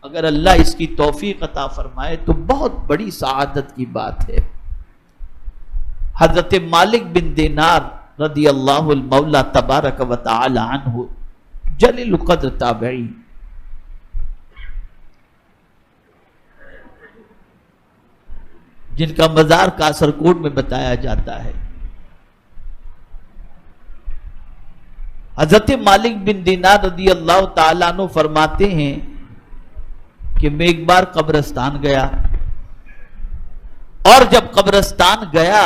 اگر اللہ اس کی توفیق عطا فرمائے تو بہت بڑی سعادت کی بات ہے۔ حضرت مالک بن دینار رضی اللہ المولا تبارک و تعالی عنہ جلیل القدر تابعی، جن کا مزار کاسرکوٹ میں بتایا جاتا ہے، حضرت مالک بن دینار رضی اللہ تعالیٰ عنہ فرماتے ہیں کہ میں ایک بار قبرستان گیا، اور جب قبرستان گیا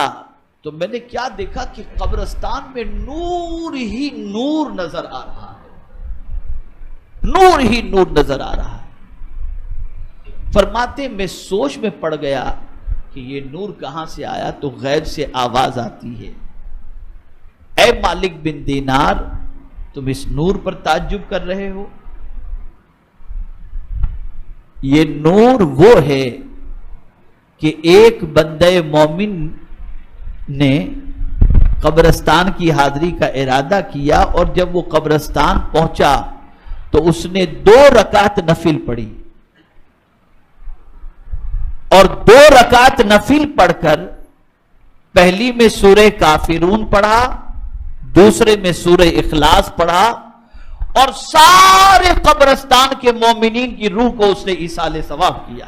تو میں نے کیا دیکھا کہ قبرستان میں نور ہی نور نظر آ رہا ہے، نور ہی نور نظر آ رہا ہے۔ فرماتے میں سوچ میں پڑ گیا کہ یہ نور کہاں سے آیا، تو غیب سے آواز آتی ہے، اے مالک بن دینار تم اس نور پر تعجب کر رہے ہو؟ یہ نور وہ ہے کہ ایک بندہ مومن نے قبرستان کی حاضری کا ارادہ کیا، اور جب وہ قبرستان پہنچا تو اس نے 2 رکعت نفل پڑھی، اور 2 رکعت نفل پڑھ کر پہلی میں سورہ کافرون پڑھا، دوسرے میں سورہ اخلاص پڑھا، اور سارے قبرستان کے مومنین کی روح کو اس نے ایصال ثواب کیا۔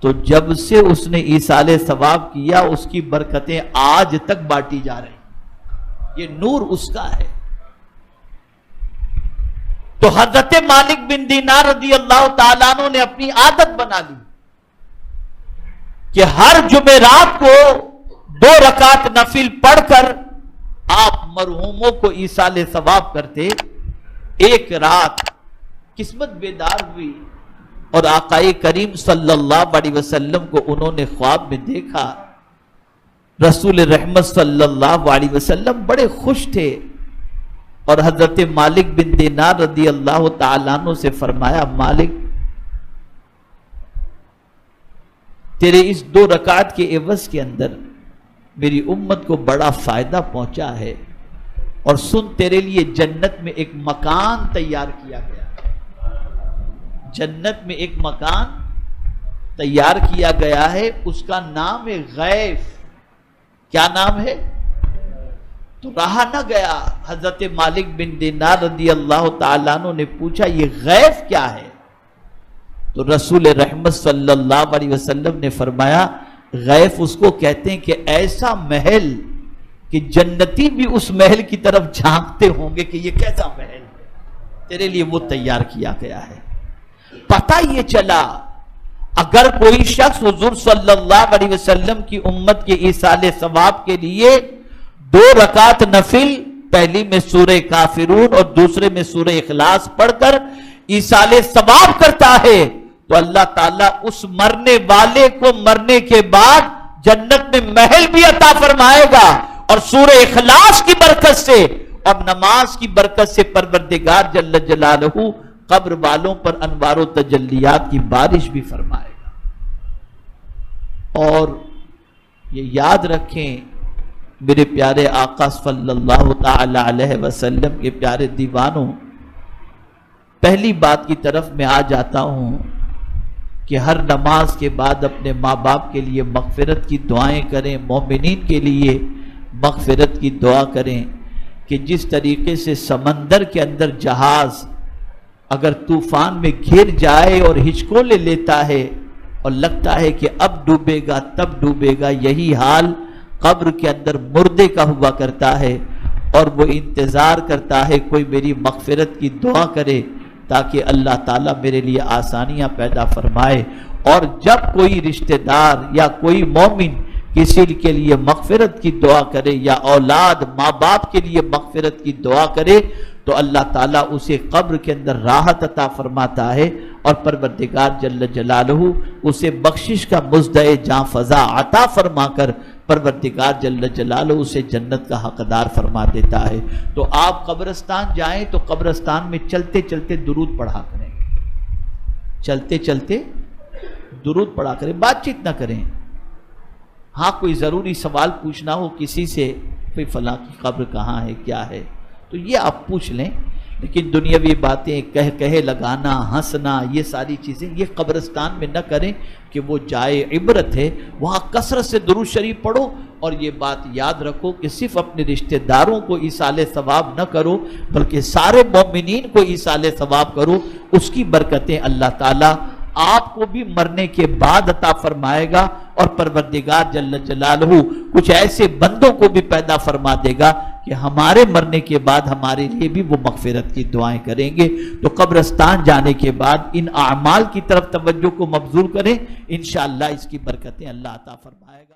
تو جب سے اس نے ایصال ثواب کیا اس کی برکتیں آج تک بانٹی جا رہی، یہ نور اس کا ہے۔ تو حضرت مالک بن دینار رضی اللہ تعالیٰ عنہ نے اپنی عادت بنا لی کہ ہر جمعرات کو 2 رکعت نفل پڑھ کر آپ مرحوموں کو ایصال ثواب کرتے۔ ایک رات قسمت بیدار ہوئی اور آقائے کریم صلی اللہ علیہ وسلم کو انہوں نے خواب میں دیکھا۔ رسول رحمت صلی اللہ علیہ وسلم بڑے خوش تھے، اور حضرت مالک بن دینار رضی اللہ تعالیٰ عنہ سے فرمایا، مالک تیرے اس 2 رکعت کے عوض کے اندر میری امت کو بڑا فائدہ پہنچا ہے، اور سن تیرے لیے جنت میں ایک مکان تیار کیا گیا، جنت میں ایک مکان تیار کیا گیا ہے، اس کا نام ہے غیف۔ کیا نام ہے؟ تو رہا نہ گیا، حضرت مالک بن دینار رضی اللہ تعالیٰ عنہ نے پوچھا یہ غیف کیا ہے؟ تو رسول رحمت صلی اللہ علیہ وسلم نے فرمایا غیف اس کو کہتے ہیں کہ ایسا محل کہ جنتی بھی اس محل کی طرف جھانکتے ہوں گے کہ یہ کیسا محل ہے، تیرے لیے وہ تیار کیا گیا ہے۔ پتہ یہ چلا اگر کوئی شخص حضور صلی اللہ علیہ وسلم کی امت کے ایصال ثواب کے لیے 2 رکعت نفل، پہلی میں سورہ کافرون اور دوسرے میں سورہ اخلاص پڑھ کر ایصال ثواب کرتا ہے، تو اللہ تعالیٰ اس مرنے والے کو مرنے کے بعد جنت میں محل بھی عطا فرمائے گا، اور سورہ اخلاص کی برکت سے اور نماز کی برکت سے پروردگار جل جلالہ قبر والوں پر انوار و تجلیات کی بارش بھی فرمائے گا۔ اور یہ یاد رکھیں میرے پیارے آقا صلی اللہ تعالی علیہ وسلم کے پیارے دیوانوں، پہلی بات کی طرف میں آ جاتا ہوں کہ ہر نماز کے بعد اپنے ماں باپ کے لیے مغفرت کی دعائیں کریں، مومنین کے لیے مغفرت کی دعا کریں، کہ جس طریقے سے سمندر کے اندر جہاز اگر طوفان میں گر جائے اور ہچکولے لیتا ہے اور لگتا ہے کہ اب ڈوبے گا تب ڈوبے گا، یہی حال قبر کے اندر مردے کا ہوا کرتا ہے، اور وہ انتظار کرتا ہے کوئی میری مغفرت کی دعا کرے تاکہ اللہ تعالیٰ میرے لیے آسانیاں پیدا فرمائے۔ اور جب کوئی رشتہ دار یا کوئی مومن کسی کے لیے مغفرت کی دعا کرے یا اولاد ماں باپ کے لیے مغفرت کی دعا کرے تو اللہ تعالیٰ اسے قبر کے اندر راحت عطا فرماتا ہے، اور پروردگار جل جلالہ اسے بخشش کا مزدہ جاں فضا عطا فرما کر پروردگار جل جلالہ اسے جنت کا حقدار فرما دیتا ہے۔ تو آپ قبرستان جائیں تو قبرستان میں چلتے چلتے درود پڑھا کریں، چلتے چلتے درود پڑھا کریں، بات چیت نہ کریں۔ ہاں کوئی ضروری سوال پوچھنا ہو کسی سے، کوئی فلاں کی قبر کہاں ہے کیا ہے، تو یہ آپ پوچھ لیں، لیکن دنیاوی باتیں کہے لگانا، ہنسنا، یہ ساری چیزیں یہ قبرستان میں نہ کریں کہ وہ جائے عبرت ہے۔ وہاں کثرت سے درود شریف پڑھو، اور یہ بات یاد رکھو کہ صرف اپنے رشتہ داروں کو ایصال ثواب نہ کرو بلکہ سارے مومنین کو ایصال ثواب کرو۔ اس کی برکتیں اللہ تعالیٰ آپ کو بھی مرنے کے بعد عطا فرمائے گا، اور پروردگار جل جلالہ کچھ ایسے بندوں کو بھی پیدا فرما دے گا کہ ہمارے مرنے کے بعد ہمارے لیے بھی وہ مغفرت کی دعائیں کریں گے۔ تو قبرستان جانے کے بعد ان اعمال کی طرف توجہ کو مبذول کریں، انشاءاللہ اس کی برکتیں اللہ عطا فرمائے گا۔